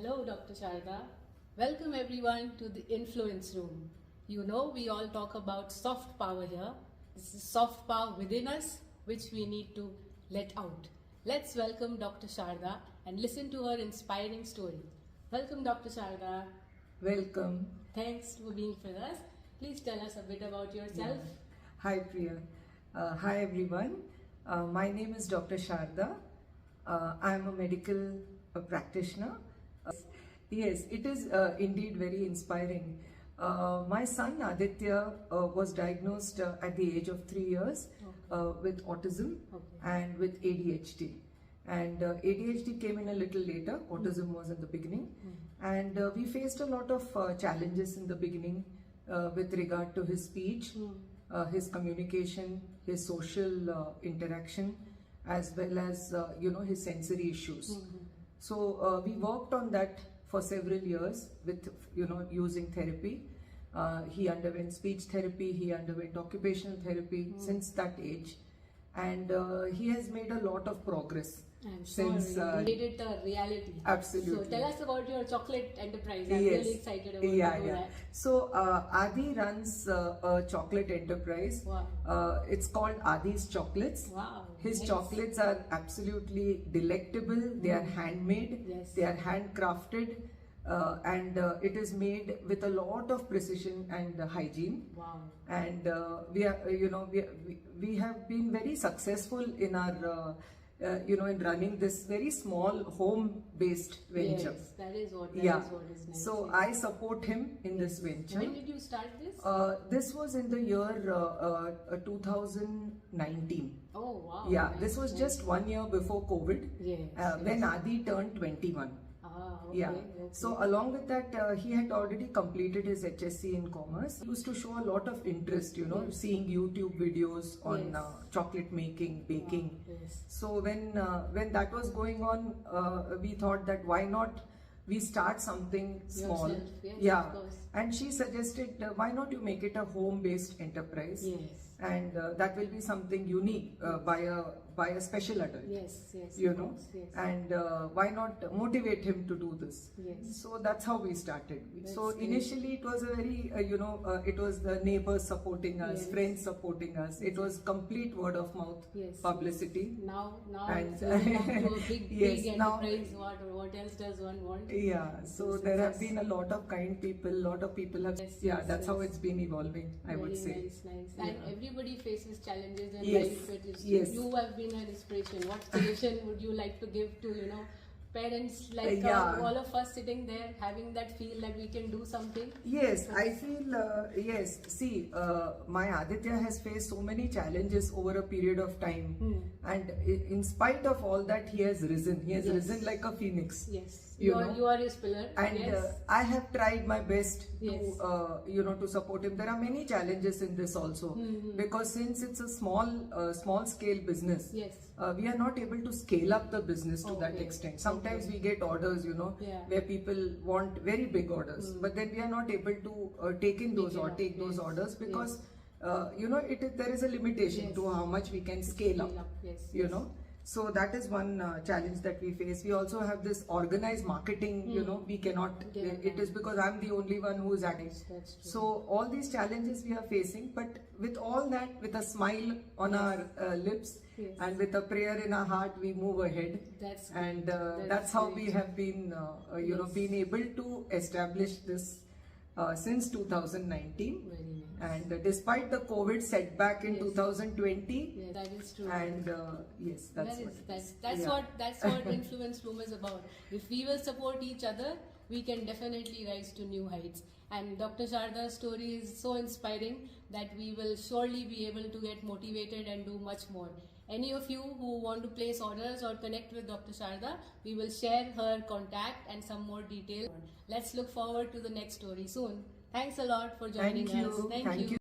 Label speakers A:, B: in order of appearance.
A: Hello, Dr. Sharda. Welcome everyone to the Influence Room. You know, we all talk about soft power here. This is soft power within us, which we need to let out. Let's welcome Dr. Sharda and listen to her inspiring story. Welcome, Dr. Sharda.
B: Welcome.
A: Thanks for being with us. Please tell us a bit about yourself.
B: Hi, Priya. Hi, everyone. My name is Dr. Sharda. I am a medical practitioner. Yes, it is indeed very inspiring. My son Aditya was diagnosed at the age of 3 years with autism and with ADHD. And ADHD came in a little later, autism was in the beginning. And we faced a lot of challenges in the beginning with regard to his speech, his communication, his social interaction, as well as his sensory issues. So we worked on that for several years with using therapy. He underwent speech therapy, he underwent occupational therapy since that age, and he has made a lot of progress.
A: I'm
B: since
A: sure you made it a reality.
B: Absolutely.
A: So tell us about your chocolate enterprise. I'm
B: Yes.
A: really excited about that.
B: So Adi runs a chocolate enterprise.
A: Wow.
B: It's called Adi's Chocolates.
A: Wow.
B: His
A: nice.
B: chocolates are absolutely delectable. They are handmade.
A: Yes.
B: They are handcrafted. And it is made with a lot of precision and hygiene.
A: Wow.
B: And we have been very successful in our in running this very small home-based venture.
A: Yes, that is what is nice.
B: So I support him in this venture.
A: When did you start this?
B: This was in the year 2019.
A: Oh wow.
B: Yeah,
A: nice,
B: this was
A: nice.
B: just 1 year before COVID.
A: Yes,
B: when Adi turned 21.
A: Okay,
B: Yeah.
A: okay.
B: So along with that, he had already completed his HSC in commerce. He used to show a lot of interest, seeing YouTube videos on
A: Yes.
B: chocolate making, baking.
A: Wow, yes.
B: So when that was going on, we thought that why not we start something small.
A: Yourself, yes,
B: Yeah.
A: of course.
B: And she suggested, why not you make it a home-based enterprise?
A: Yes.
B: And that will be something unique by a special adult.
A: Yes, yes.
B: You
A: of
B: know,
A: course, yes.
B: and why not motivate him to do this?
A: Yes.
B: So that's how we started.
A: That's
B: So
A: great.
B: initially it was a very it was the neighbors supporting us,
A: Yes.
B: friends supporting us. It was complete word of mouth
A: Yes,
B: publicity.
A: Now
B: And-
A: it's become to a big,
B: Yes,
A: big
B: now-
A: enterprise. What else does one want?
B: Yeah, so
A: So
B: there have
A: success.
B: been a lot of kind people, lot of people have,
A: Yes,
B: yeah,
A: yes,
B: that's how
A: yes.
B: it's been evolving, I would
A: Very
B: say.
A: nice, nice.
B: Yeah.
A: And everybody faces challenges in
B: Yes,
A: life. It is,
B: yes.
A: You have been an inspiration. What suggestion would you like to give to parents like
B: Yeah.
A: all of us sitting there having that feel that we can do something?
B: Yes, I feel, yes, see, my Aditya has faced so many challenges over a period of time. And in spite of all that, he has risen. He has
A: Yes.
B: risen like a phoenix.
A: Yes.
B: You
A: You are his pillar.
B: And
A: yes.
B: I have tried my best
A: Yes.
B: to, to support him. There are many challenges in this also. Because since it's a small scale business,
A: Yes.
B: we are not able to scale up the business to that
A: Okay.
B: extent. Sometimes
A: Okay.
B: we get orders,
A: Yeah.
B: where people want very big orders, but then we are not able to take those
A: Yes.
B: orders because there is a limitation
A: Yes.
B: to how much we can scale up.
A: Yes.
B: You know. So that is one challenge that we face. We also have this organized marketing, we cannot,
A: Yeah.
B: it is because I'm the only one who is at it.
A: That's true.
B: So all these challenges we are facing, but with all that, with a smile on
A: Yes.
B: our lips
A: Yes.
B: and with a prayer in our heart, we move ahead.
A: That's
B: And
A: great.
B: that's how we
A: great.
B: have been,
A: Yes.
B: been able to establish this since 2019.
A: Very nice.
B: And despite the COVID setback in
A: Yes.
B: 2020,
A: Yeah, that is true.
B: and yes, that's what it is.
A: That's
B: Yeah.
A: that's what Influence Room is about. If we will support each other, we can definitely rise to new heights. And Dr. Sharda's story is so inspiring that we will surely be able to get motivated and do much more. Any of you who want to place orders or connect with Dr. Sharda, we will share her contact and some more details. Let's look forward to the next story soon. Thanks a lot for joining
B: Thank you.
A: us.
B: Thank you.